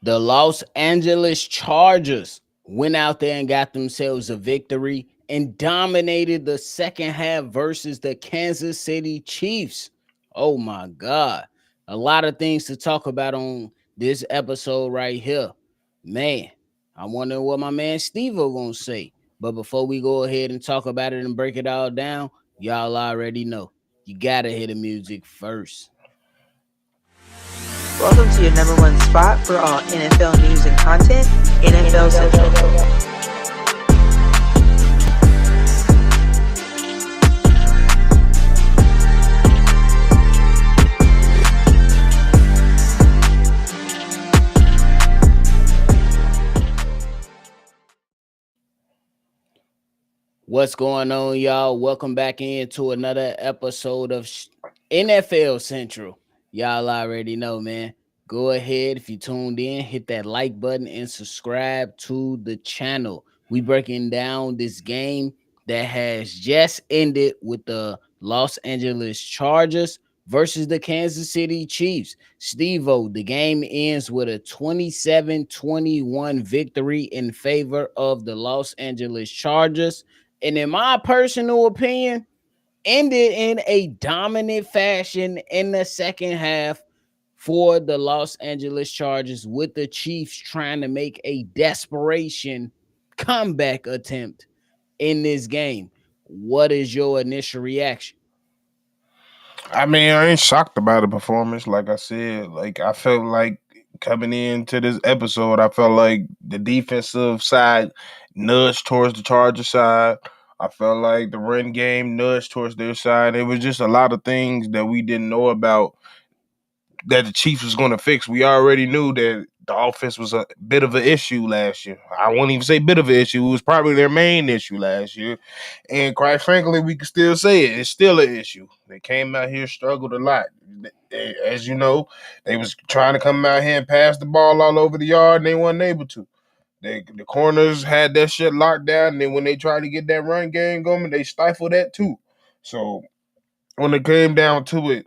The Los Angeles Chargers went out there and got themselves a victory and dominated the second half versus the Kansas City Chiefs. Oh my God. A lot of things to talk about on this episode right here. Man, I'm wondering what my man Stevo gonna say. But before we go ahead and talk about it and break it all down, y'all already know you gotta hear the music first. Welcome to your number one spot for all NFL news and content, NFL Central. What's going on, y'all? Welcome back into another episode of NFL Central. Y'all already know, man. Go ahead, if you tuned in, hit that like button and subscribe to the channel. We breaking down this game that has just ended with the Los Angeles Chargers versus the Kansas City Chiefs. Stevo, the game ends with a 27-21 victory in favor of the Los Angeles Chargers. And in my personal opinion, ended in a dominant fashion in the second half for the Los Angeles Chargers, with the Chiefs trying to make a desperation comeback attempt in this game. What is your initial reaction? I mean, I ain't shocked about the performance. Like I said, I felt like coming into this episode, I felt like the defensive side nudged towards the Charger side. I felt like the run game nudged towards their side. It was just a lot of things that we didn't know about that the Chiefs was going to fix. We already knew that the offense was a bit of an issue last year. I won't even say bit of an issue. It was probably their main issue last year. And quite frankly, we can still say it. It's still an issue. They came out here, struggled a lot. As you know, they was trying to come out here and pass the ball all over the yard, and they weren't able to. The corners had that shit locked down, and then when they tried to get that run game going, they stifled that too. So when it came down to it,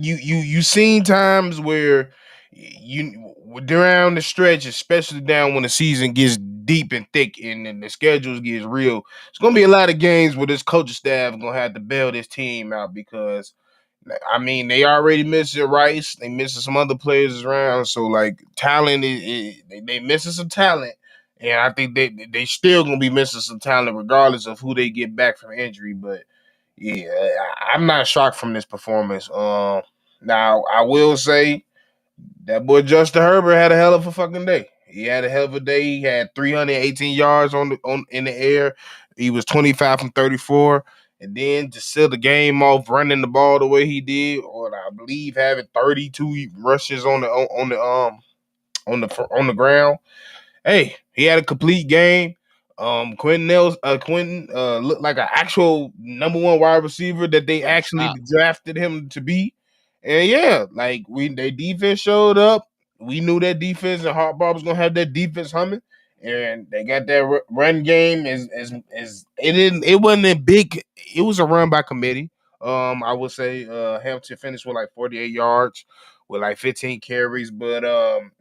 you seen times where you down the stretch, especially down when the season gets deep and thick and then the schedules gets real. It's gonna be a lot of games where this coaching staff is gonna have to bail this team out because I mean they already missing Rice, they missing some other players around, so like talent they missing some talent. And I think they still gonna be missing some talent regardless of who they get back from injury. But yeah, I'm not shocked from this performance. Now I will say that boy Justin Herbert had a hell of a fucking day. He had a hell of a day. He had 318 yards on in the air. He was 25 from 34. And then to seal the game off running the ball the way he did, or I believe having 32 rushes on the ground. Hey, he had a complete game. Quentin looked like an actual number one wide receiver that they No actually stop. drafted him to be. And yeah, like their defense showed up. We knew that defense and Harbaugh was gonna have that defense humming, and they got that run game. Is it wasn't a big. It was a run by committee. I would say Hampton finished with like 48 yards with like 15 carries, but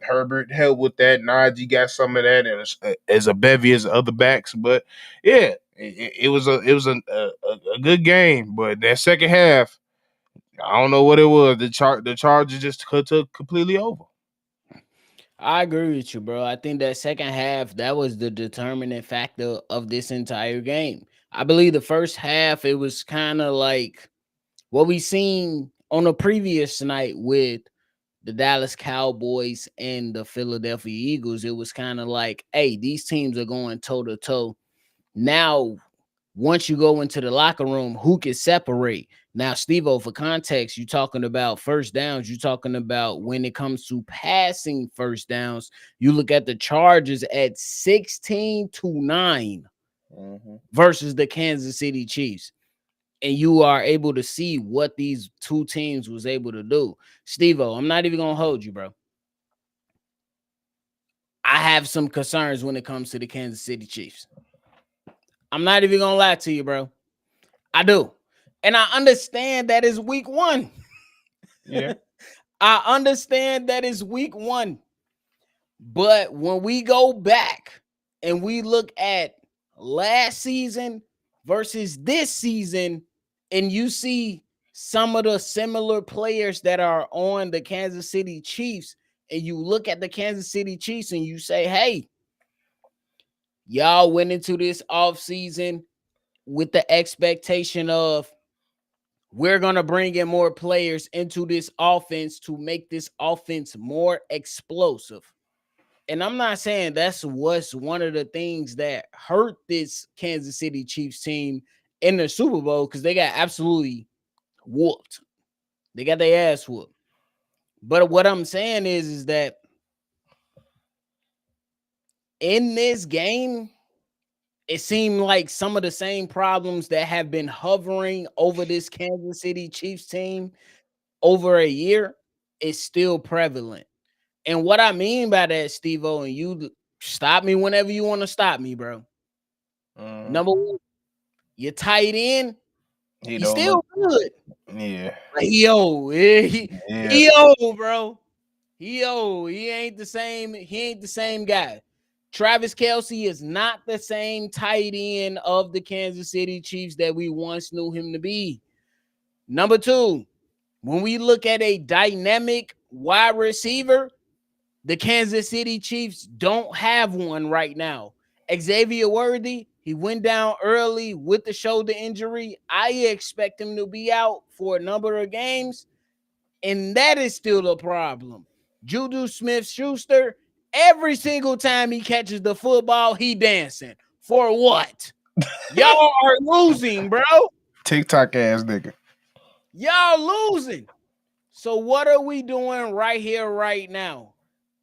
Herbert helped with that. Najee got some of that, and as a bevy as other backs. But yeah, it was a good game. But that second half, I don't know what it was. The Chargers just took completely over. I agree with you, bro. I think that second half, that was the determining factor of this entire game. I believe the first half, it was kind of like what we seen on the previous night with the Dallas Cowboys and the Philadelphia Eagles. It was kind of like, hey, these teams are going toe to toe. Now, once you go into the locker room, who can separate? Now, Stevo, for context, you're talking about first downs. You're talking about when it comes to passing first downs, you look at the Chargers at 16-9 versus the Kansas City Chiefs. And you are able to see what these two teams was able to do. Stevo, I'm not even gonna hold you, bro. I have some concerns when it comes to the Kansas City Chiefs. I'm not even gonna lie to you, bro. I do. And I understand that is week one. Yeah. I understand that is week one, but when we go back and we look at last season versus this season, and you see some of the similar players that are on the Kansas City Chiefs, and you look at the Kansas City Chiefs and you say, hey, y'all went into this offseason with the expectation of we're going to bring in more players into this offense to make this offense more explosive. And I'm not saying that's what's one of the things that hurt this Kansas City Chiefs team in the Super Bowl, because they got absolutely whooped. They got their ass whooped. But what I'm saying is that in this game, it seemed like some of the same problems that have been hovering over this Kansas City Chiefs team over a year is still prevalent. And what I mean by that, Stevo, and you stop me whenever you want to stop me, bro. Number one, your tight end, He he's don't look. still good. Yeah, But he old. yeah. He old, bro. He old. He ain't the same. He ain't the same guy. Travis Kelce is not the same tight end of the Kansas City Chiefs that we once knew him to be. Number two, when we look at a dynamic wide receiver, the Kansas City Chiefs don't have one right now. Xavier Worthy, he went down early with the shoulder injury. I expect him to be out for a number of games, and that is still a problem. Juju Smith-Schuster, every single time he catches the football, he dancing. For what? Y'all are losing, bro. TikTok ass nigga. Y'all losing. So what are we doing right here, right now?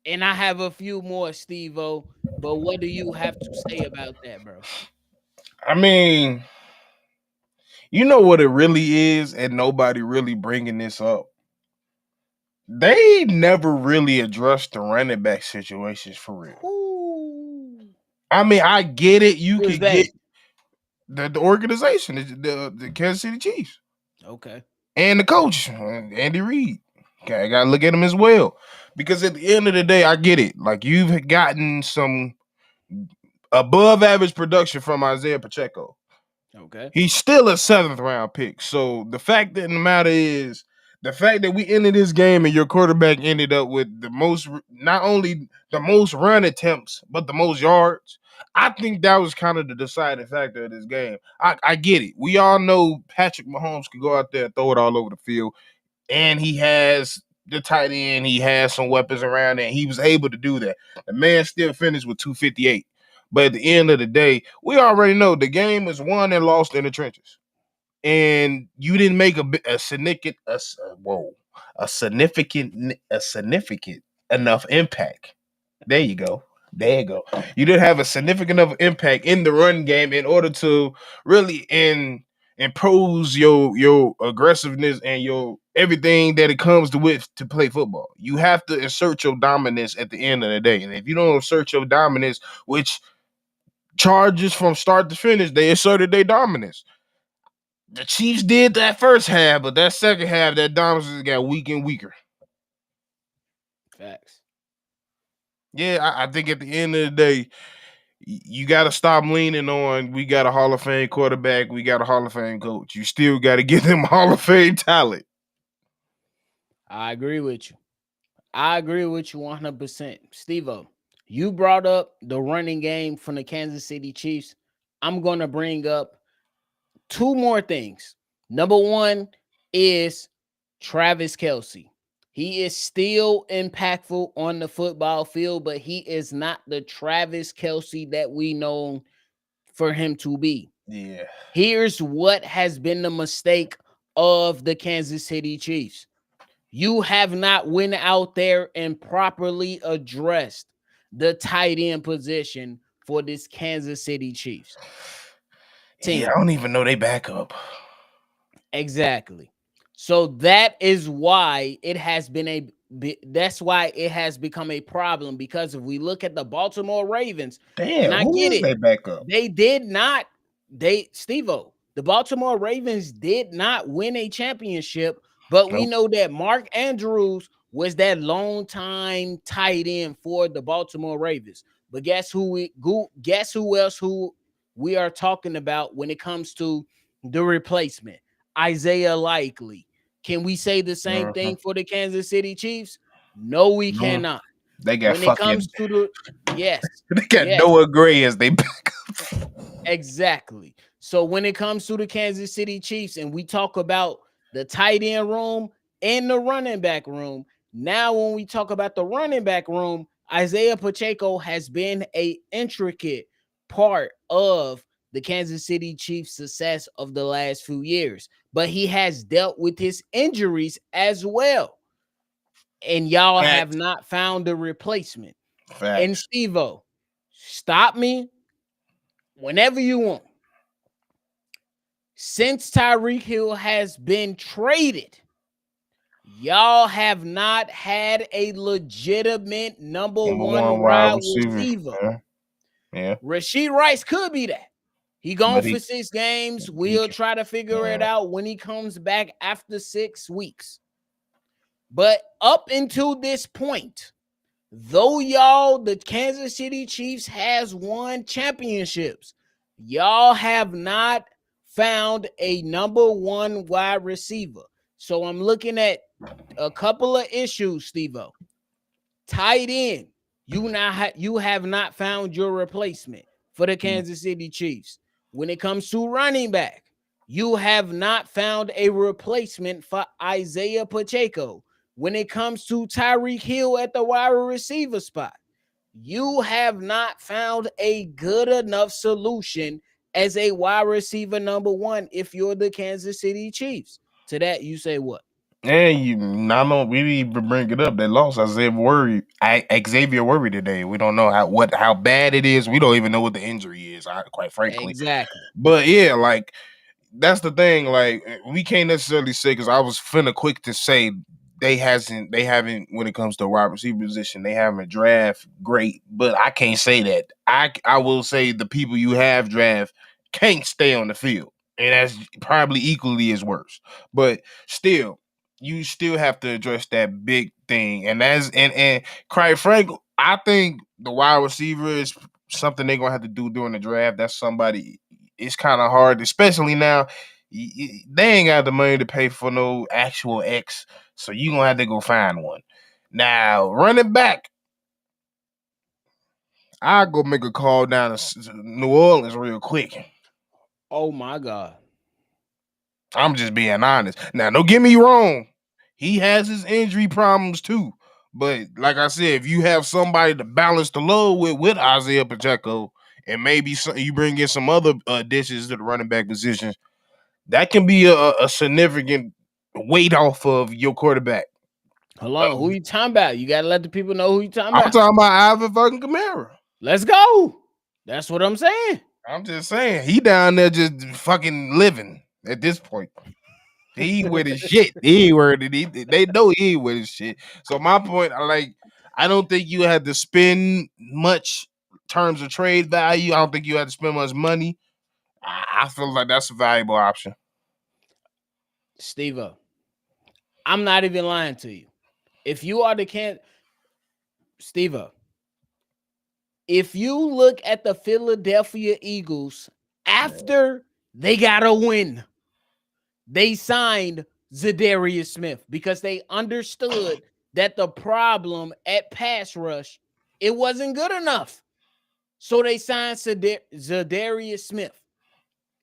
And I have a few more, Steve-O, but what do you have to say about that, bro? I mean, you know what it really is, and nobody really bringing this up. They never really addressed the running back situations for real. Who I mean, I get it. You is could that? get the organization, the Kansas City Chiefs, Okay. and the coach, Andy Reid. Okay, I gotta look at him as well. Because at the end of the day, I get it. Like you've gotten some above average production from Isaiah Pacheco. Okay. He's still a seventh round pick. So the fact that the matter is the fact that we ended this game and your quarterback ended up with the most, not only the most run attempts, but the most yards. I think that was kind of the deciding factor of this game. I get it. We all know Patrick Mahomes can go out there and throw it all over the field, and he has the tight end. He has some weapons around there. And he was able to do that. The man still finished with 258. But at the end of the day, we already know the game was won and lost in the trenches, and you didn't make a significant a significant enough impact. There you go. There you go. You didn't have a significant enough impact in the run game in order to really impose your aggressiveness and your everything that it comes to with to play football. You have to assert your dominance at the end of the day. And if you don't assert your dominance, which charges from start to finish, they asserted their dominance. The Chiefs did that first half, but that second half, that dominance got weak and weaker. Facts. Yeah, I think at the end of the day, you got to stop leaning on we got a Hall of Fame quarterback, we got a Hall of Fame coach. You still got to give them Hall of Fame talent. I agree with you. I agree with you 100%. Steve-O, you brought up the running game from the Kansas City Chiefs. I'm going to bring up two more things. Number one is Travis Kelce. He is still impactful on the football field, but he is not the Travis Kelce that we know for him to be. Yeah. Here's what has been the mistake of the Kansas City Chiefs. You have not went out there and properly addressed the tight end position for this Kansas City Chiefs Yeah, team. I don't even know they backup. Exactly. So that is why it has been that's why it has become a problem, because if we look at the Baltimore Ravens, and Damn, I who get is it, their backup? they did not, Steve-O, the Baltimore Ravens did not win a championship, but we Nope. know that Mark Andrews was that long time tight end for the Baltimore Ravens. But guess who else who we are talking about when it comes to the replacement? Isaiah Likely. Can we say the same Mhm. thing for the Kansas City Chiefs? No, we No, cannot. they got When it fucking comes to the yes, they got yes, Noah Gray as they back. exactly. So when it comes to the Kansas City Chiefs and we talk about the tight end room and the running back room, now when we talk about the running back room, Isaiah Pacheco has been a intricate part of the Kansas City Chiefs' success of the last few years, but he has dealt with his injuries as well. And y'all have Facts. not found a replacement. And Facts. Stevo, stop me whenever you want. Since Tyreek Hill has been traded, y'all have not had a legitimate number Number one one wide wide receiver. receiver. Yeah. Yeah. Rasheed Rice could be that. He gone But for he 6 games. he We'll can, try to figure it yeah. out when he comes back after 6 weeks. But up until this point, though y'all, the Kansas City Chiefs has won championships, y'all have not found a number one wide receiver. So I'm looking at a couple of issues, Stevo. Tight end, you have not found your replacement for the Kansas City Chiefs. When it comes to running back, you have not found a replacement for Isaiah Pacheco. When it comes to Tyreek Hill at the wide receiver spot, you have not found a good enough solution as a wide receiver number one if you're the Kansas City Chiefs. To that, you say what? And you, I know we even bring it up. They lost Xavier Worry today. We don't know how bad it is. We don't even know what the injury is. Quite frankly, Exactly. but yeah, like that's the thing. Like we can't necessarily say because I was finna quick to say they haven't when it comes to wide receiver position they haven't draft great, but I can't say that. I will say the people you have draft can't stay on the field, and that's probably equally as worse. But still, you still have to address that big thing, and quite frank, I think the wide receiver is something they're gonna have to do during the draft. That's somebody. It's kind of hard, especially now. They ain't got the money to pay for no actual X, so you gonna have to go find one. Now, running back, I'll go make a call down to New Orleans real quick. Oh my God. I'm just being honest. Now, don't get me wrong. He has his injury problems too. But like I said, if you have somebody to balance the load with Isaiah Pacheco, and maybe you bring in some other additions to the running back position, that can be a significant weight off of your quarterback. Hold Uh, on. Who you talking about? You gotta let the people know who you talking I'm about. talking about Ivan fucking Kamara. Let's go. That's what I'm saying. I'm just saying, he down there just fucking living at this point. He ain't with his shit. He ain't worried. They know he ain't with his shit. So my point, I don't think you had to spend much terms of trade value. I don't think you had to spend much money. I feel like that's a valuable option. Steve, I'm not even lying to you. If you are the Steve, if you look at the Philadelphia Eagles after they got a win, they signed Zadarius Smith because they understood that the problem at pass rush, it wasn't good enough. So they signed Zadarius Smith.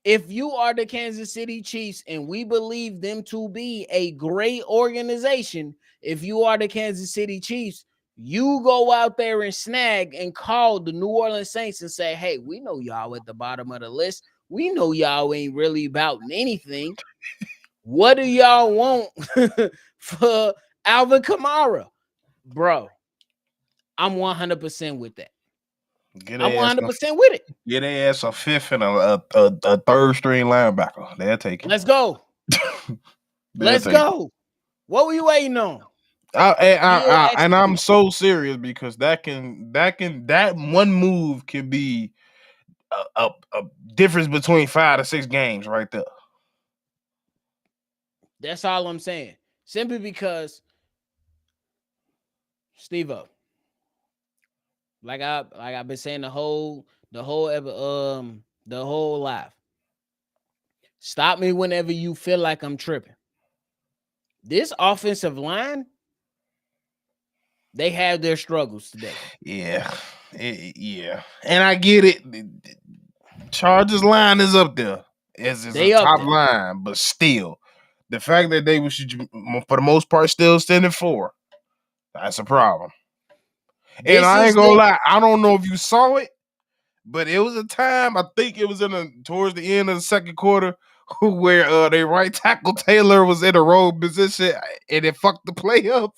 If you are the Kansas City Chiefs and we believe them to be a great organization, if you are the Kansas City Chiefs, you go out there and snag and call the New Orleans Saints and say, hey, we know y'all at the bottom of the list. We know y'all ain't really about anything. What do y'all want for Alvin Kamara? Bro, I'm 100% with that. Get I'm their ass, 100% with it. get their ass a fifth and a third string linebacker. They'll take it. Let's go. They'll Let's take it. go. What were you waiting on? Still And I'm execute. so serious because that one move can be a difference between 5 to 6 games right there. That's all I'm saying. Simply because Stevo, like I've been saying the whole live. Stop me whenever you feel like I'm tripping. This offensive line, they have their struggles today. Yeah, yeah, and I get it. Chargers line is up there as a They up top there. line, but still, the fact that they was for the most part still standing for, that's a problem. And This I ain't is gonna the lie, I don't know if you saw it, but it was a time, I think it was towards the end of the second quarter, where their right tackle Taylor was in a roll position and it fucked the play up.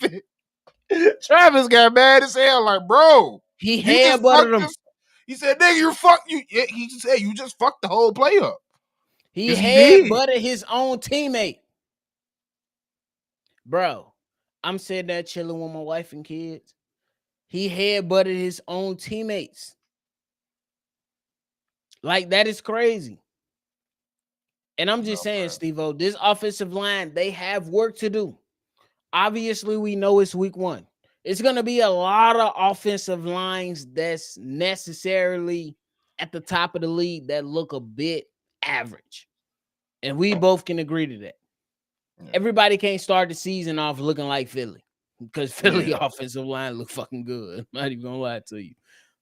Travis got mad as hell, like, bro, he you just had butted fucked them. this. He said, nigga, you fuck you. Yeah, he just said you just fucked the whole play up. He Cause he had did. butted his own teammate. Bro, I'm sitting there chilling with my wife and kids. He had butted his own teammates. Like, that is crazy. And I'm just No, saying, bro. Steve-O, this offensive line, they have work to do. Obviously, we know it's week one. It's going to be a lot of offensive lines that's necessarily at the top of the league that look a bit average. And we both can agree to that. Yeah. Everybody can't start the season off looking like Philly because Philly Yeah. offensive line look fucking good. I'm not even gonna lie to you.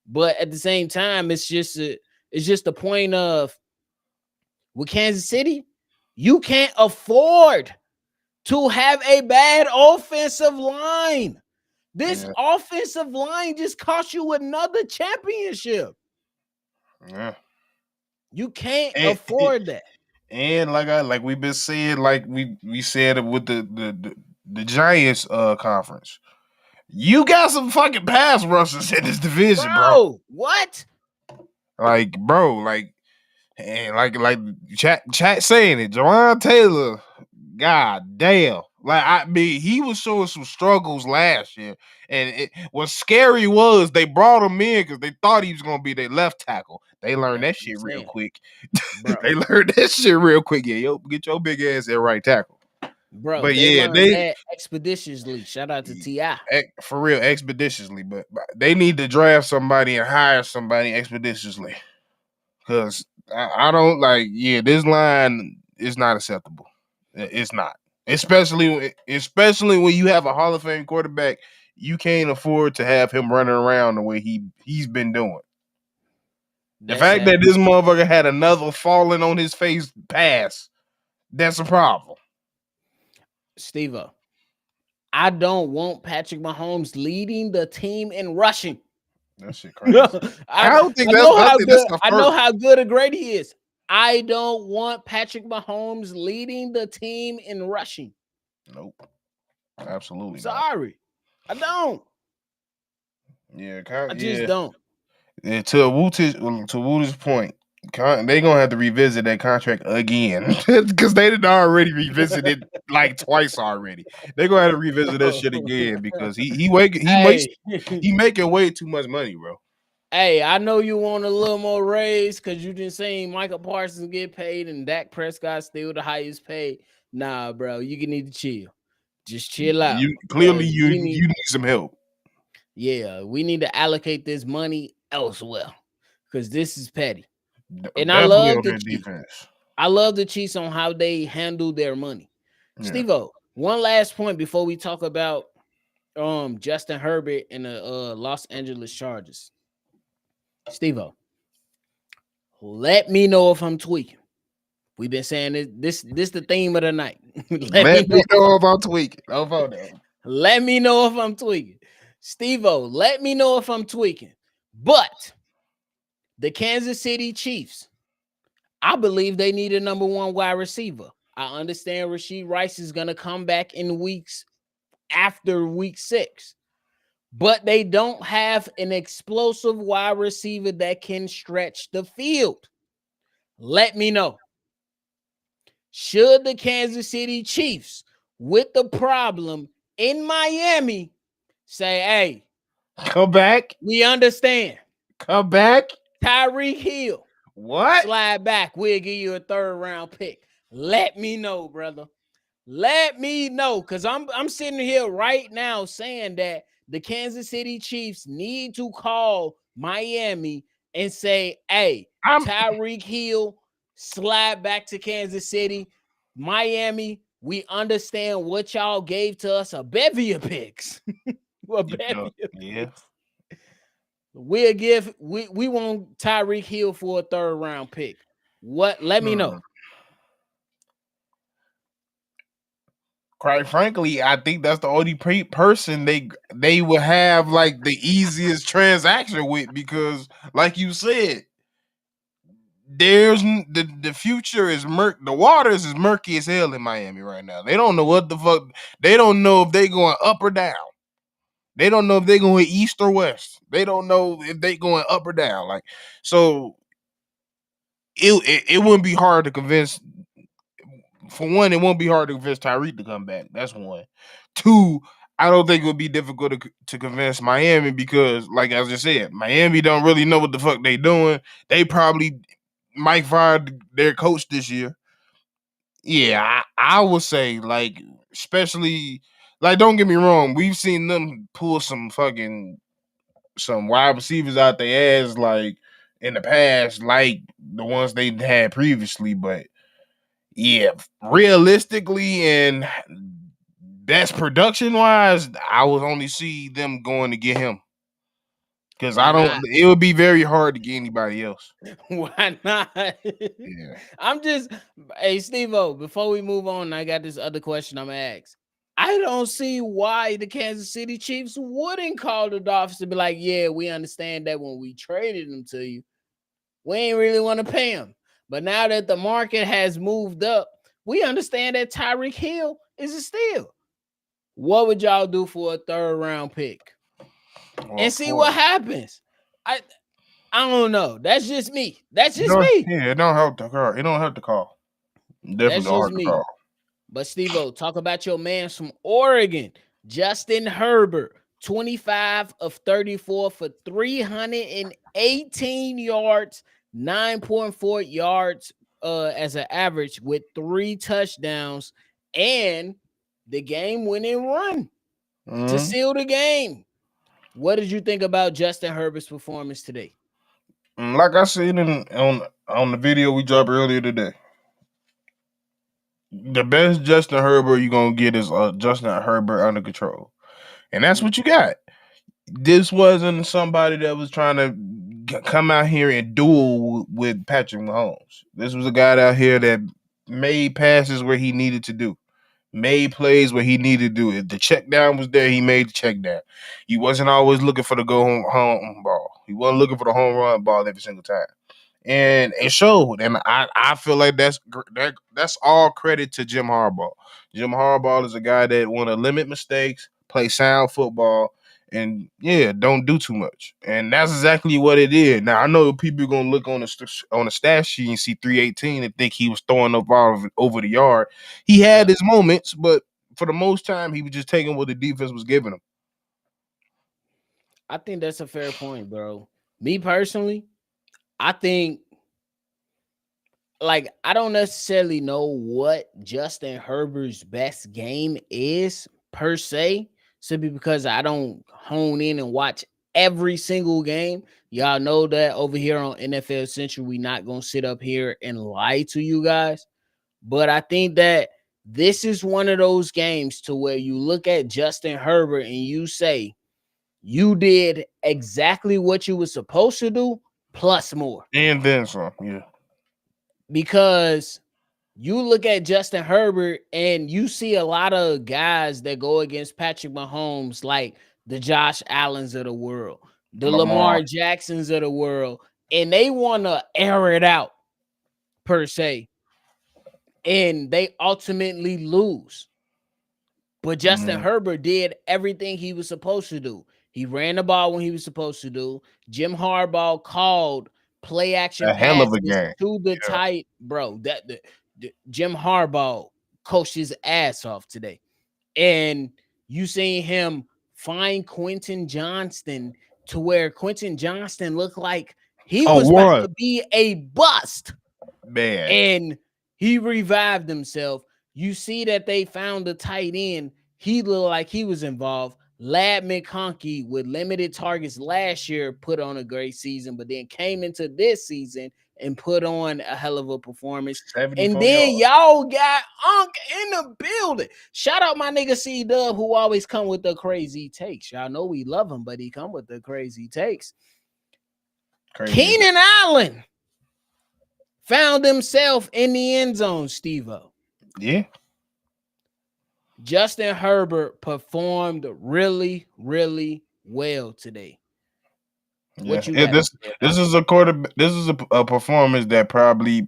But at the same time, it's just a point of with Kansas City, you can't afford to have a bad offensive line. This Yeah. offensive line just cost you another championship. Yeah. You can't And, afford that. and like we've been saying, like we said it with the Giants conference. You got some fucking pass rushers in this division, bro. Bro, what? Like, bro, and like chat saying it, Jawan Taylor, god damn. Like, I mean, he was showing some struggles last year. And what scary was they brought him in because they thought he was gonna be their left tackle. They learned That's that what I'm shit real saying, quick. bro. They learned that shit real quick. Yeah, yo, get your big ass at right tackle. Bro, But they yeah, learned that expeditiously. Shout out to T.I. for real, expeditiously. But they need to draft somebody and hire somebody expeditiously. Cause I don't like, yeah, this line is not acceptable. It's not. Especially when you have a Hall of Fame quarterback, you can't afford to have him running around the way he's been doing. The That's fact that sad. this motherfucker had another falling on his face pass, that's a problem. Steve-O, I don't want Patrick Mahomes leading the team in rushing. That shit crazy. I, I I don't think that's know I how think that's good the I know first. how good a great he is. I don't want Patrick Mahomes leading the team in rushing. Nope. I'm Absolutely not. sorry. I don't. Yeah, I just yeah. don't. And to Woody's point, they gonna have to revisit that contract again because they did already revisit it like twice already. They gonna have to revisit that shit again because Hey, he making way too much money, bro. hey, I know you want a little more raise because you didn't see Michael Parsons get paid and Dak Prescott still the highest paid. Nah, bro, you can need to chill. Just chill out. You clearly Because we need, you need some help. yeah, we need to allocate this money elsewhere. Because this is petty. And I Definitely love on the that Chiefs. defense. I love the Chiefs on how they handle their money. Yeah. Steve-O, one last point before we talk about Justin Herbert and the Los Angeles Chargers. Steve-O, let me know if I'm tweaking. We've been saying this the theme of the night. Let me Let me know. know about tweaking. No photo. Let me know if I'm tweaking. Steve-O, let me know if I'm tweaking. But the Kansas City Chiefs, I believe they need a number one wide receiver. I understand Rashee Rice is going to come back in weeks after week 6, but they don't have an explosive wide receiver that can stretch the field. Let me know. Should the Kansas City Chiefs, with the problem in Miami, say, hey, Come back. we understand. Come back. Tyreek Hill, What? slide back. We'll give you a 3rd round pick. Let me know, brother. Let me know, because I'm sitting here right now saying that the Kansas City Chiefs need to call Miami and say, hey, I'm Tyreek Hill, slide back to Kansas City. Miami, we understand what y'all gave to us, a bevy of picks. A bevy of yeah. picks. We want Tyreek Hill for a third round pick. What? Let me Hmm. know. Quite frankly, I think that's the only person they would have like the easiest transaction with because, like you said, the future is the waters is murky as hell in Miami right now. They don't know what the fuck. They don't know if they going up or down. They don't know if they going east or west. They don't know if they going up or down. Like so, it wouldn't be hard to convince. For one, it won't be hard to convince Tyreek to come back. That's one. Two, I don't think it would be difficult to convince Miami because, like I just said, Miami don't really know what the fuck they doing. They probably might fire their coach this year. Yeah, I would say like, especially like, don't get me wrong, we've seen them pull some wide receivers out their ass like in the past, like the ones they had previously, but yeah, realistically and best production wise, I would only see them going to get him because Why I don't. not? It would be very hard to get anybody else. Why not? Yeah. I'm just, hey, Stevo, before we move on, I got this other question I'm gonna ask. I don't see why the Kansas City Chiefs wouldn't call the Dolphins to be like, yeah, we understand that when we traded them to you, we ain't really want to pay them. But now that the market has moved up, we understand that Tyreek Hill is a steal. What would y'all do for a third round pick? Well, And see what for happens. I I don't know. That's just me. That's it just don't, me. yeah, it don't help to call. It don't help to call. Definitely That's don't just hurt to me. call. But Steve-O, talk about your man from Oregon, Justin Herbert, 25 of 34 for 318 yards, 9.4 yards as an average with 3 touchdowns and the game winning run to Mhm. seal the game. What did you think about Justin Herbert's performance today? Like I said on the video we dropped earlier today, the best Justin Herbert you're gonna get is Justin Herbert under control, and that's Mm, what you got. This wasn't somebody that was trying to come out here and duel with Patrick Mahomes. This was a guy out here that made passes where he needed to do, made plays where he needed to do. If the check down was there, he made the check down. He wasn't always looking for the home ball. He wasn't looking for the home run ball every single time. And it showed. And I feel like that's all credit to Jim Harbaugh. Jim Harbaugh is a guy that want to limit mistakes, play sound football, and yeah, don't do too much. And that's exactly what it is. Now I know people are gonna look on the stat sheet and see 318 and think he was throwing up all over the yard. He had yeah, his moments, but for the most time, he was just taking what the defense was giving him. I think that's a fair point, bro. Me personally, I think like I don't necessarily know what Justin Herbert's best game is per se, simply because I don't hone in and watch every single game. Y'all know that over here on NFL Central, we not gonna sit up here and lie to you guys. But I think that this is one of those games to where you look at Justin Herbert and you say you did exactly what you were supposed to do, plus more. And then some, yeah. Because you look at Justin Herbert and you see a lot of guys that go against Patrick Mahomes, like the Josh Allens of the world, the Lamar. Lamar Jacksons of the world, and they want to air it out per se, and they ultimately lose. But Justin Mhm. Herbert did everything he was supposed to do. He ran the ball when he was supposed to do. Jim Harbaugh called play action A hell of a passes game. to the Yeah. tight, bro. The Jim Harbaugh coached his ass off today, and you seen him find Quentin Johnston to where Quentin Johnston looked like he Oh, was about what? to be a bust, Man. and he revived himself. You see that they found the tight end. He looked like he was involved. Lad McConkey, with limited targets last year, put on a great season, but then came into this season and put on a hell of a performance. And 74 then yards. y'all got Unk in the building. Shout out my nigga C Dub, who always come with the crazy takes. Y'all know we love him, but he come with the crazy takes. Crazy. Keenan Allen found himself in the end zone, Stevo. Yeah. Justin Herbert performed really, really well today. Yeah. What you got to say This about is a quarter. This is a performance that probably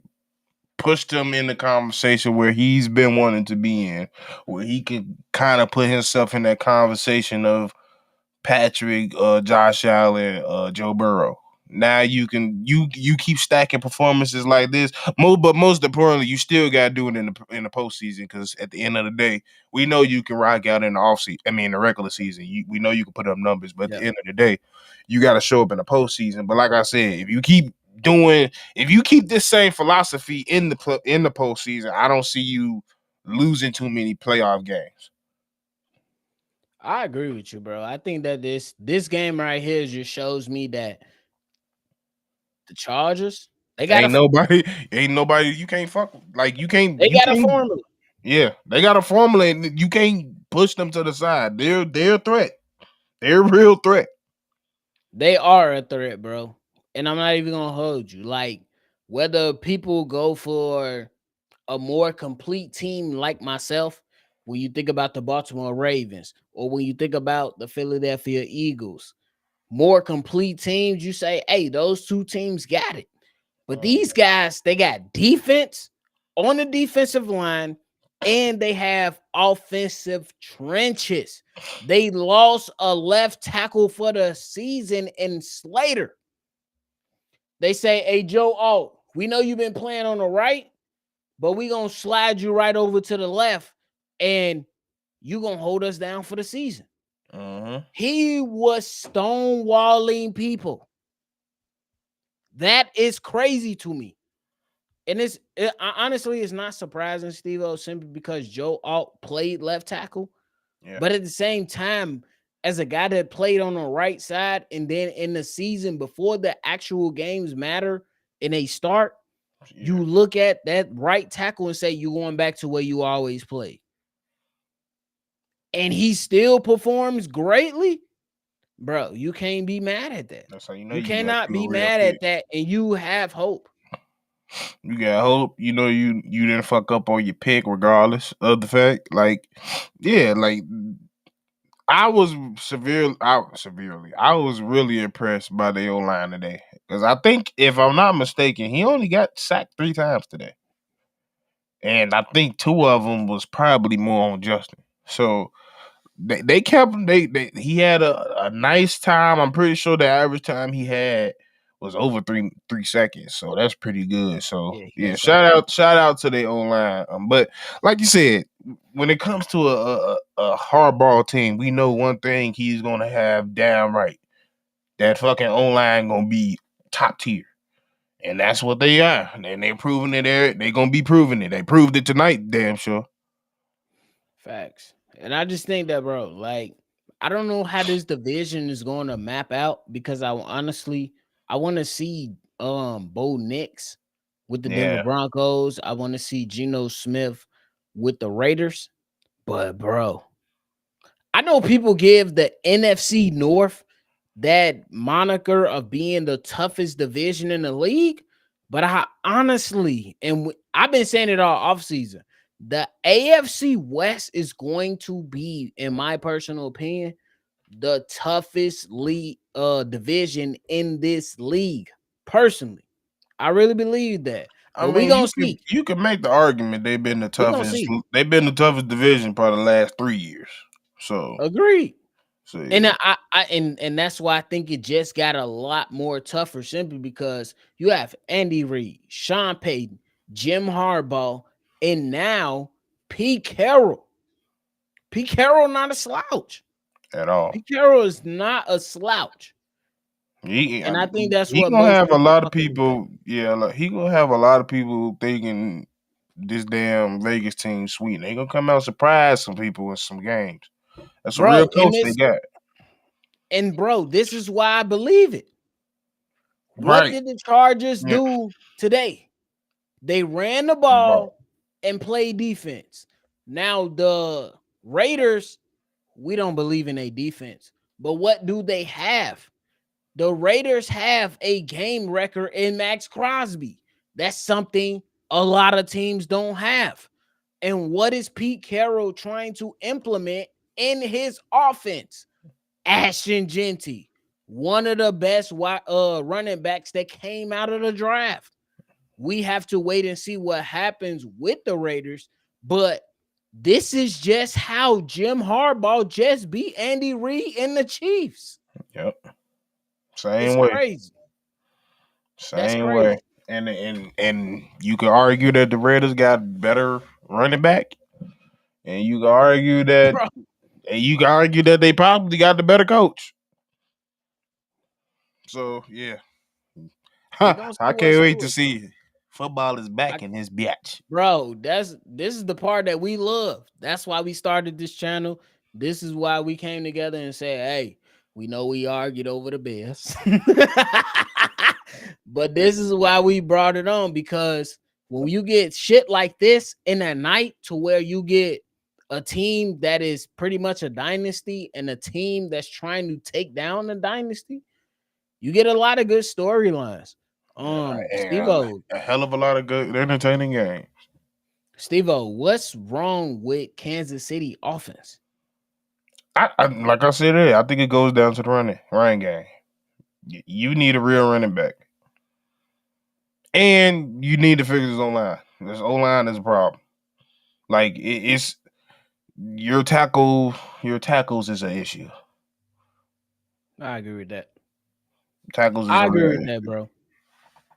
pushed him in the conversation where he's been wanting to be in, where he can kind of put himself in that conversation of Patrick, Josh Allen, Joe Burrow. Now you keep stacking performances like this. But most importantly, you still got to do it in the postseason, because at the end of the day, we know you can rock out in the offseason. I mean, the regular season, we know you can put up numbers, but at it? the Yeah. end of the day, you got to show up in the postseason. But like I said, if you keep this same philosophy in the postseason, I don't see you losing too many playoff games. I agree with you, bro. I think that this game right here just shows me that the Chargers, they got a Ain't nobody, ain't nobody. You can't fuck. Like they you got a can't. formula. Yeah, they got a formula, and you can't push them to the side. They're a threat. They're a real threat. They are a threat, bro. And I'm not even gonna hold you. Like, whether people go for a more complete team like myself, when you think about the Baltimore Ravens, or when you think about the Philadelphia Eagles, more complete teams, you say, hey, those two teams got it. But these guys, they got defense on the defensive line, and they have offensive trenches. They lost a left tackle for the season in Slater. They say, hey, Joe Alt, we know you've been playing on the right, but we gonna slide you right over to the left, and you gonna hold us down for the season. Uh-huh. He was stonewalling people. That is crazy to me. And honestly, it's not surprising, Steve-O, simply because Joe Alt played left tackle. Yeah, But at the same time, as a guy that played on the right side, and then in the season before the actual games matter and they start, yeah. you look at that right tackle and say, you're going back to where you always played. And he still performs greatly. Bro, you can't be mad at that. That's how You you cannot a be real mad pick. at that, and you have hope. You got hope. You know you didn't fuck up on your pick, regardless of the fact. Like, yeah, like I was severely. I was really impressed by the O line today, because I think, if I'm not mistaken, he only got sacked 3 times today, and I think 2 of them was probably more on Justin. So they kept him. He had a nice time. I'm pretty sure the average time he had was over 3 seconds. So that's pretty good. So Yeah, he yeah, was something. shout out to their own line. But like you said, when it comes to a hardball team, we know one thing he's gonna have down right. That fucking online gonna be top tier. And that's what they are. And they're proving it. They're gonna be proving it. They proved it tonight, damn sure. Facts. And I just think that, bro, like, I don't know how this division is going to map out, because I want to see Bo Nix with the Denver Yeah. Broncos. I want to see Geno Smith with the Raiders. But bro, I know people give the NFC North that moniker of being the toughest division in the league, but I honestly, and I've been saying it all offseason, the AFC West is going to be, in my personal opinion, the toughest league division in this league. Personally, I really believe that. I But we mean, gonna see. you can make the argument We gonna see. they've been the toughest division for the last 3 years. So Agreed. And yeah, and that's why I think it just got a lot more tougher, simply because you have Andy Reid, Sean Payton, Jim Harbaugh, and now Pete Carroll. Pete Carroll not a slouch. at all. Pete Carroll is not a slouch. He And I think that's he what gonna most have a people lot of fucking with that. people. Yeah, like, he gonna have a lot of people thinking this damn Vegas team sweet. They gonna come out and surprise some people in some games. That's a real bro. In coach they this, got. and bro, this is why I believe it. What Right. did the Chargers Yeah. do today? They ran the Bro. ball and played defense. Now the Raiders, we don't believe in a defense. But what do they have? The Raiders have a game record in Max Crosby. That's something a lot of teams don't have. And what is Pete Carroll trying to implement in his offense? Ashton Genty, one of the best running backs that came out of the draft. We have to wait and see what happens with the Raiders, but this is just how Jim Harbaugh just beat Andy Reid and the Chiefs. Yep. It's Same way. crazy. That's Same way. crazy. And you could argue that the Raiders got better running back, and you could argue that Bro, they probably got the better coach. So yeah, we gonna I see can't what's wait to to it. see football is back I, in his bitch. bro, this is the part that we love. That's why we started this channel. This is why we came together and said, hey, we know we argued over the Bears. But this is why we brought it on, because when you get shit like this in a night to where you get a team that is pretty much a dynasty and a team that's trying to take down the dynasty, you get a lot of good storylines. And Stevo, a hell of a lot of good, entertaining games. What's wrong with Kansas City offense? I like I said earlier, I think it goes down to the running game. You need a real running back, and you need to fix this O line. This O line is a problem. Like it's your tackles is an issue. I agree with that. Tackles is I a agree real with that, issue. bro.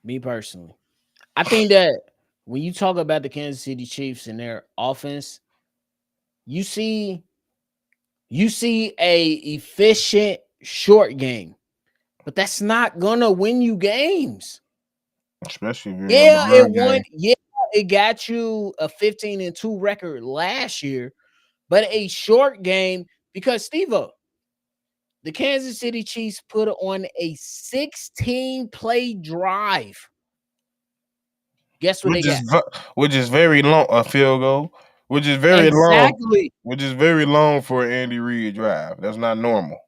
Me personally, I think that when you talk about the Kansas City Chiefs and their offense, you see a efficient short game, but that's not gonna win you games. Especially if you're in the Yeah, it run won. game. Yeah, it got you a 15-2 record last year, but a short game because Stevo, the Kansas City Chiefs put on a 16 play drive. Guess what they got? Which is very long, a field goal, which is very long, Exactly. for an Andy Reid drive. That's not normal.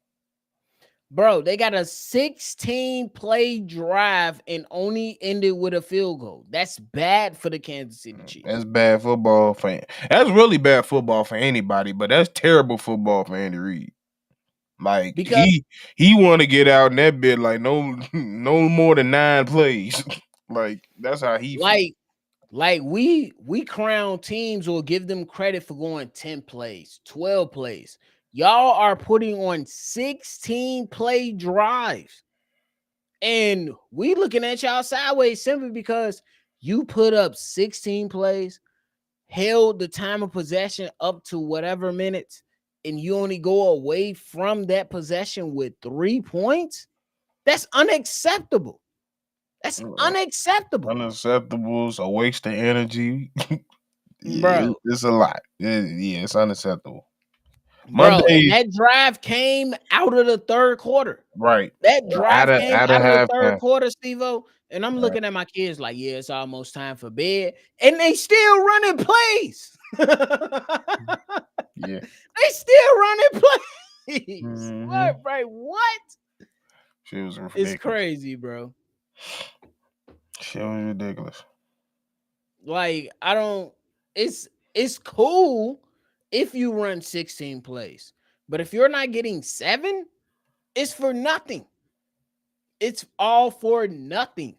Bro, they got a 16 play drive and only ended with a field goal. That's bad for the Kansas City Chiefs. That's bad football for. That's really bad football for anybody, but that's terrible football for Andy Reid. Like Because he want to get out in that bit like no more than 9 plays. Like that's how he feel. like we crown teams or give them credit for going 10 plays, 12 plays. Y'all are putting on 16 play drives. And we looking at y'all sideways simply because you put up 16 plays, held the time of possession up to whatever minutes, and you only go away from that possession with 3 points. That's unacceptable. That's unacceptable. Unacceptable. It's a waste of energy. Bro. It's a lot. It's unacceptable. Bro, and Monday, that drive came out of the third quarter. right? That drive came Out of out of the third halftime. quarter, Stevo. And I'm Right. looking at my kids like, yeah, it's almost time for bed. And they still running plays. Yeah. They still running plays. Mm-hmm. What, bro? What? Shit was ridiculous. It's crazy, bro. Shit was ridiculous. Like, I don't, it's cool if you run 16 plays. But if you're not getting 7, it's for nothing. It's all for nothing.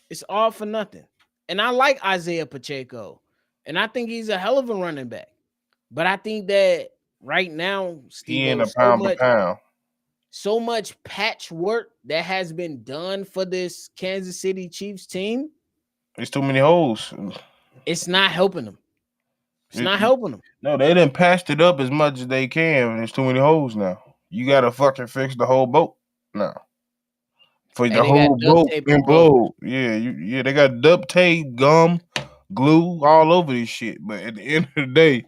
It's all for nothing. And I like Isaiah Pacheco. And I think he's a hell of a running back. But I think that right now, He in Stevo, a pound per pound. so much patchwork that has been done for this Kansas City Chiefs team. There's too many holes. It's not helping them. It's not helping them. No, they done patched it up as much as they can. And there's too many holes now. You gotta fucking fix the whole boat now. For Hey, the they got whole duct boat tape the boat. implode. Yeah, they got duct tape, gum, glue all over this shit. But at the end of the day,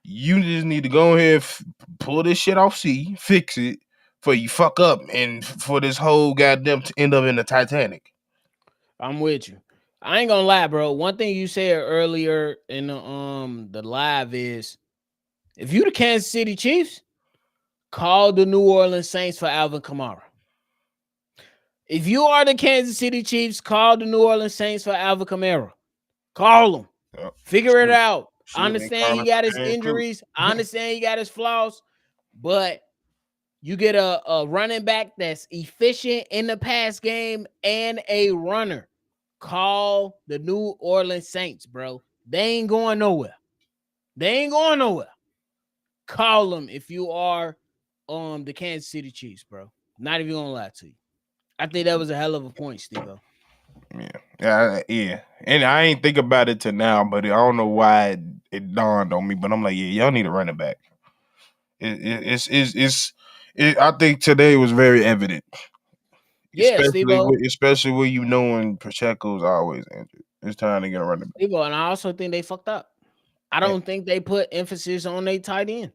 you just need to go ahead and pull this shit off sea, fix it for you fuck up and for this whole goddamn to end up in the Titanic. I'm with you. I ain't gonna lie, bro. One thing you said earlier in the live is if you the Kansas City Chiefs, call the New Orleans Saints for Alvin Kamara. If you are the Kansas City Chiefs, call the New Orleans Saints for Alvin Kamara. Call them. Yep. Figure it out. I Should have been understand he calling got for his James Cook. injuries. I understand he got his flaws, but you get a running back that's efficient in the pass game and a runner. Call the New Orleans Saints, bro. They ain't going nowhere. They ain't going nowhere. Call them if you are the Kansas City Chiefs, bro. Not even gonna lie to you. I think that was a hell of a point, Stevo. Yeah. And I ain't think about it till now, but I don't know why it dawned on me. But I'm like, yeah, y'all need a running back. I think today was very evident, Yeah, Stevo. especially when you knowing Pacheco's always injured. It's time to get a running back. Stevo, and I also think they fucked up. I And, don't think they put emphasis on their tight end.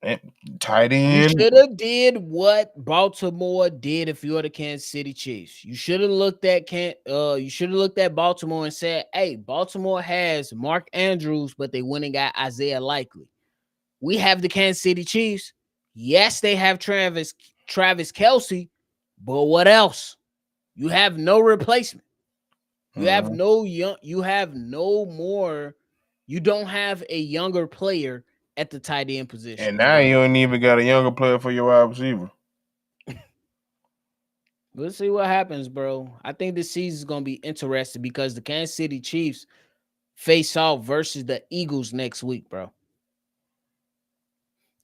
and tight You end. should have did what Baltimore did if you're the Kansas City Chiefs. You should have looked at Baltimore and said, "Hey, Baltimore has Mark Andrews, but they went and got Isaiah Likely. We have the Kansas City Chiefs. Yes, they have Travis Kelsey, but what else? You have no replacement. You have no young. You have no more. You don't have a younger player at the tight end position. And Is now what I'm you ain't even got a younger player for your wide receiver. We'll see what happens, bro. I think this season is going to be interesting because the Kansas City Chiefs face off versus the Eagles next week, bro.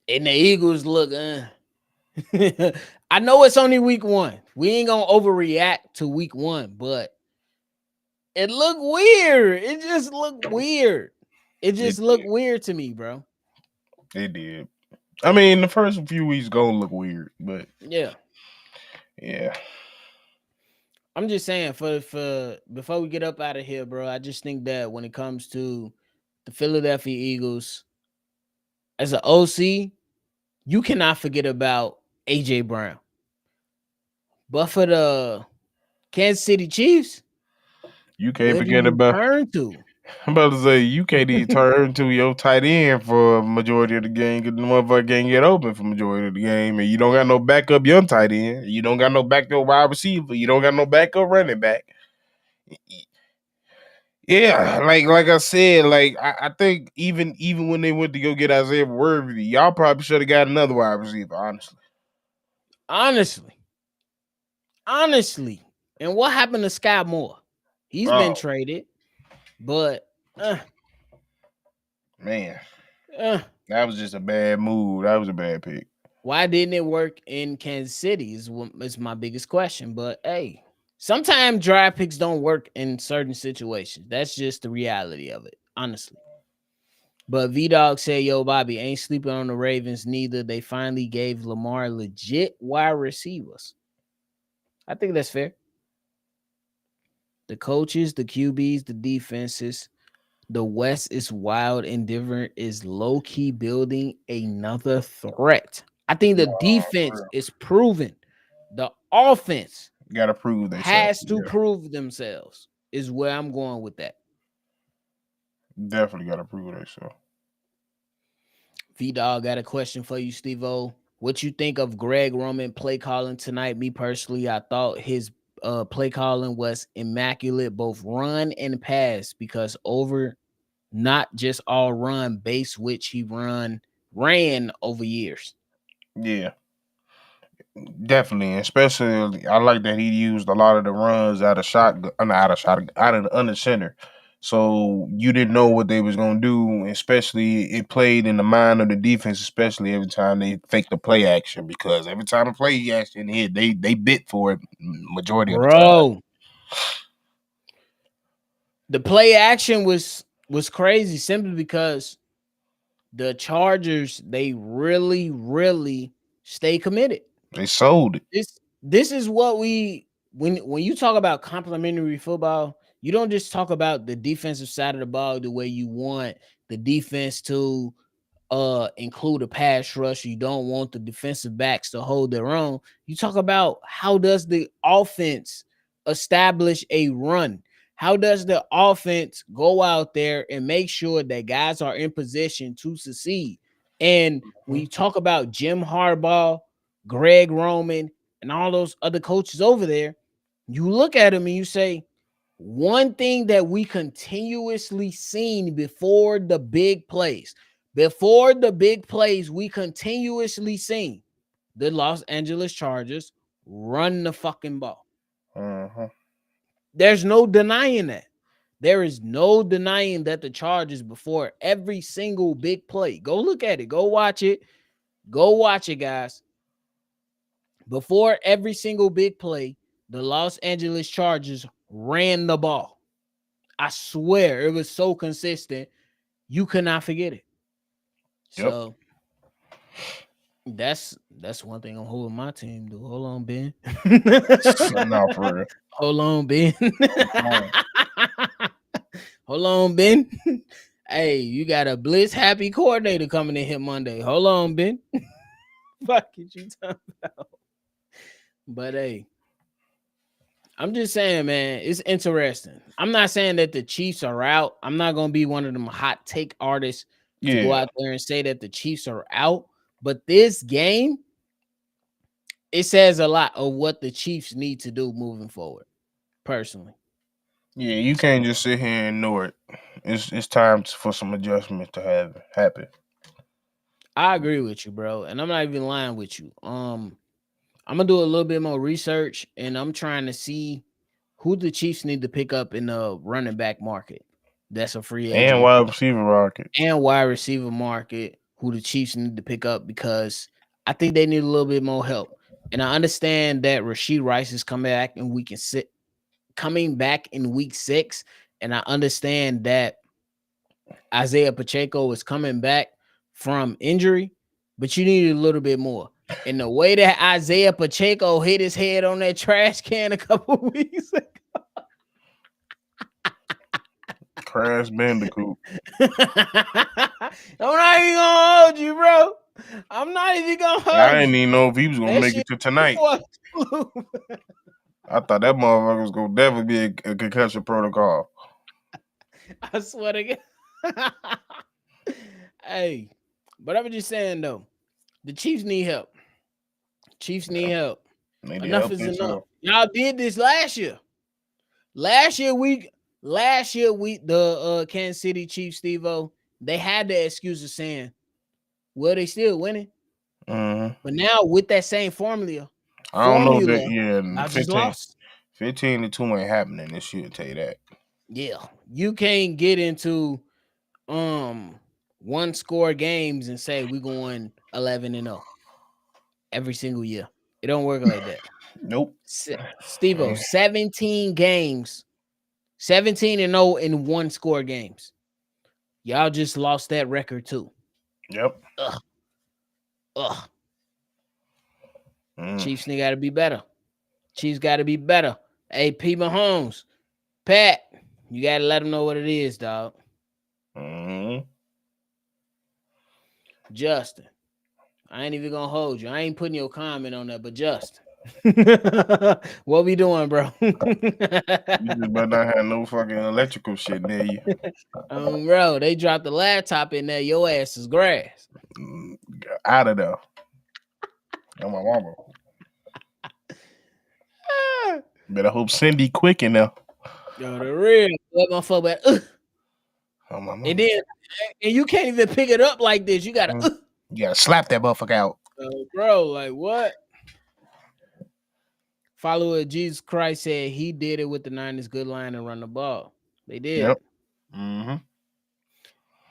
And the Eagles look, I know it's only week one. We ain't going to overreact to week one, but it looked weird. It just looked weird. It just looked weird to me, bro. It did. I mean, the first few weeks gonna look weird, but Yeah. yeah. I'm just saying for before we get up out of here, bro, I just think that when it comes to the Philadelphia Eagles, as an OC, you cannot forget about AJ Brown. But for the Kansas City Chiefs, You can't where do forget you about. turn to? I'm about to say you can't even turn to your tight end for a majority of the game because the motherfucker can't get open for majority of the game, and you don't got no backup young tight end. You don't got no backup wide receiver. You don't got no backup running back. Yeah, like I said, I think even when they went to go get Isaiah Worthy, y'all probably should have got another wide receiver, honestly. Honestly. And what happened to Sky Moore? He's been Oh traded, but man, uh, that was just a bad move. That was a bad pick. why didn't it work in Kansas City is my biggest question. But hey, sometimes draft picks don't work in certain situations. That's just the reality of it, honestly. But V Dog said, "Yo, Bobby ain't sleeping on the Ravens neither. They finally gave Lamar legit wide receivers. I think that's fair. The coaches, the QBs, the defenses. The West is wild and Denver is low key building another threat. I think the defense is proven. The offense Got to prove themselves. has to prove themselves. Is where I'm going with that. Definitely got to prove themselves. V Dog got a question for you, Stevo. What you think of Greg Roman play calling tonight? Me personally, I thought his play calling was immaculate, both run and pass, because over not just all run base, which he ran over years. Yeah, definitely. Especially, I like that he used a lot of the runs out of shotgun, out of the under center. So you didn't know what they was gonna do. Especially, it played in the mind of the defense. Especially every time they fake the play action, because every time a play action hit, they bit for it majority of the time. Bro, the play action was crazy simply because the Chargers, they really stay committed. They sold it. This is what we when you talk about complimentary football, You don't just talk about the defensive side of the ball the way you want the defense to include a pass rush. You don't want the defensive backs to hold their own. You talk about how does the offense establish a run? How does the offense go out there and make sure that guys are in position to succeed? And when you talk about Jim Harbaugh, Greg Roman, and all those other coaches over there, you look at them and you say, one thing that we continuously seen before the big plays, we continuously seen the Los Angeles Chargers run the fucking ball. Uh-huh. There's no denying that. There is no denying that the Chargers, before every single big play, go look at it, go watch it, guys. Before every single big play, the Los Angeles Chargers ran the ball. I swear it was so consistent, you could not forget it. Yep. So that's one thing I'm holding my team to. Hold on, Ben. No, for real. Hold on, Ben. Hold on, Ben. Hey, you got a blitz happy coordinator coming in here Monday. Hold on, Ben. Fuck you talking about? But hey, I'm just saying, man, it's interesting. I'm not saying that the Chiefs are out. I'm not gonna be one of them hot take artists to go out there and say that the Chiefs are out. But this game, it says a lot of what the Chiefs need to do moving forward, personally. Yeah, you can't just sit here and ignore it. It's time for some adjustments to happen. I agree with you, bro. And I'm not even lying with you. I'm gonna do a little bit more research and I'm trying to see who the Chiefs need to pick up in the running back market. That's a free And agent. wide receiver market. And wide receiver market, who the Chiefs need to pick up, because I think they need a little bit more help. And I understand that Rashee Rice is coming back in week 6. And I understand that Isaiah Pacheco is coming back from injury, but you need a little bit more. And the way that Isaiah Pacheco hit his head on that trash can a couple weeks ago. Crash Bandicoot. I'm not even gonna hold you, bro. I'm not even gonna hold you. I didn't even know if he was gonna make it to tonight. I thought that motherfucker was gonna definitely be a concussion protocol. I swear to God. Hey, but I'm just saying though, the Chiefs need help. Enough is enough. Y'all did this last year. Last year, the Kansas City Chiefs, Stevo, they had the excuse of saying, well, they still winning. Mm-hmm. But now with that same formula, I don't know that. Yeah, I just lost. 15-2 ain't happening this year. Tell you that. Yeah, you can't get into one score games and say we're going 11-0 every single year. It don't work like that. Nope. Stevo, 17 games, 17-0 in one score games. Y'all just lost that record too. Yep. Ugh. Chiefs got to be better. Chiefs got to be better. Hey, P. Mahomes, Pat, you got to let them know what it is, dog. Justin, I ain't even gonna hold you. I ain't putting your comment on that, but Justin, what we doing, bro? You just better not have no fucking electrical shit near you. Bro, they dropped the laptop in there. Your ass is grass. Out of there. On my mama. Better hope Cindy quick in there. Yo, the real. Let my fuck back. Oh, my mama. And then, and you can't even pick it up like this. You gotta. You gotta slap that motherfucker out. Bro, like what? Follower of Jesus Christ said he did it with the Niners good line and run the ball. They did. Yep. Mm-hmm.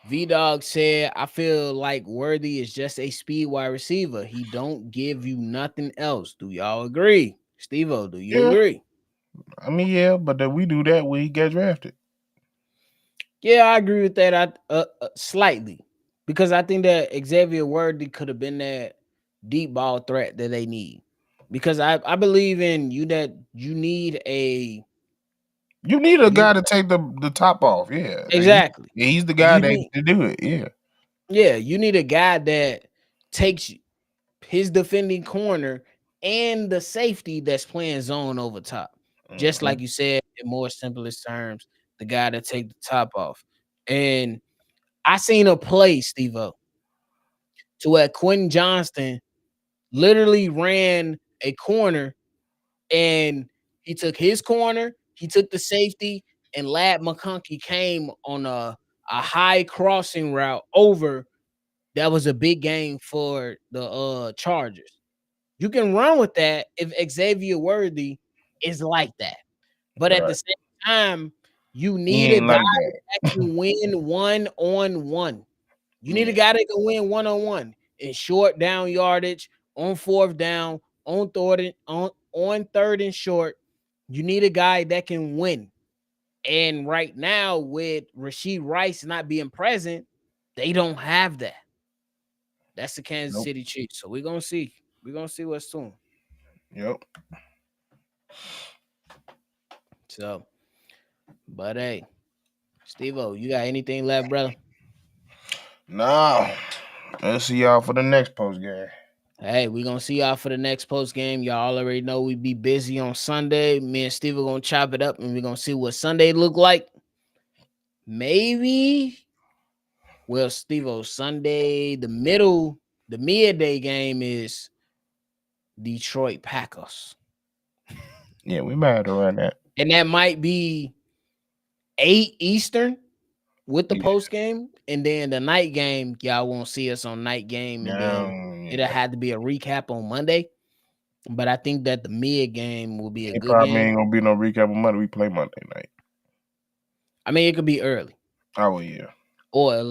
V-Dog said, I feel like Worthy is just a speed wide receiver. He don't give you nothing else. Do y'all agree? Stevo, do you agree? I mean, yeah, but then we do that when he gets drafted. Yeah, I agree with that. Slightly. Because I think that Xavier Worthy could have been that deep ball threat that they need. Because I believe in you that you need a You need a You need guy to take the top off. Yeah, exactly. he's the guy You that need to do it. Yeah. you need a guy that takes his defending corner and the safety that's playing zone over top. Just Mhm. like you said, in more simplest terms, the guy that take the top off. And I seen a play, Stevo, to where Quentin Johnston literally ran a corner and he took his corner, he took the safety, and Lad McConkey came on a high crossing route over. That was a big game for the Chargers. You can run with that if Xavier Worthy is like that. But All at the right. same time, you He need a ain't guy like that. that can win one on one. You need a Yeah. guy that can win one on one in short down yardage, on fourth down, on third and short. You need a guy that can win. And right now, with Rashid Rice not being present, they don't have that. That's the Kansas Nope. City Chiefs. So we're gonna see. We're gonna see what's soon. Yep. So, but hey, Stevo, you got anything left, brother? Nah. Let's see y'all for the next post game. Hey, we're gonna see y'all for the next post game. Y'all already know we be busy on Sunday. Me and Steve are gonna chop it up and we're gonna see what Sunday look like. Maybe well, Steve Sunday, the midday game is Detroit Packers. Yeah, we might have run that. And that might be 8 Eastern with the Yeah. post game. And then the night game, y'all won't see us on night game. And then it'll Yeah. have to be a recap on Monday. But I think that the mid game will be a It good probably game. ain't gonna be no recap on Monday. We play Monday night. I mean, it could be early, Oh yeah. or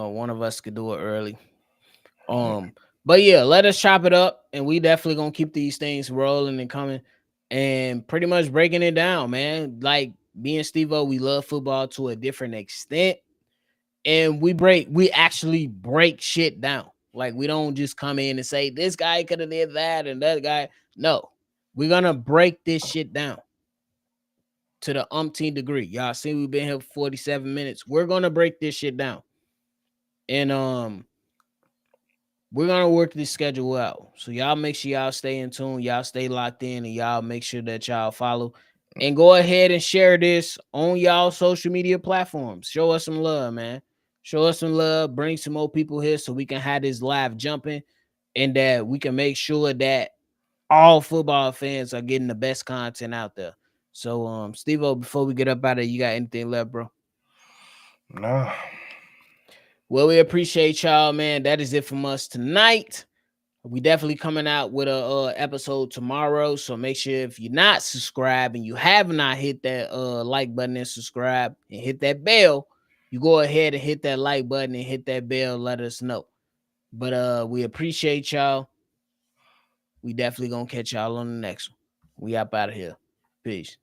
one of us could do it early. Yeah. But yeah, let us chop it up, and we definitely gonna keep these things rolling and coming, and pretty much breaking it down, man. Like me and Steve-O, we love football to a different extent, and we actually break shit down. Like we don't just come in and say this guy could have did that and that guy. No, we're gonna break this shit down to the umpteen degree. Y'all see, we've been here for 47 minutes. We're gonna break this shit down. And we're gonna work this schedule out. So y'all make sure y'all stay in tune, y'all stay locked in, and y'all make sure that y'all follow. And go ahead and share this on y'all social media platforms. Show us some love, man. Show us some love. Bring some more people here so we can have this live jumping and that we can make sure that all football fans are getting the best content out there. So Steve-O, before we get up out of here, you got anything left, bro? Nah. Well, we appreciate y'all, man. That is it from us tonight. We definitely coming out with a episode tomorrow. So make sure if you're not subscribed and you have not hit that like button and subscribe and hit that bell, you go ahead and hit that like button and hit that bell. Let us know. But we appreciate y'all. We definitely gonna catch y'all on the next one. We up out of here. Peace.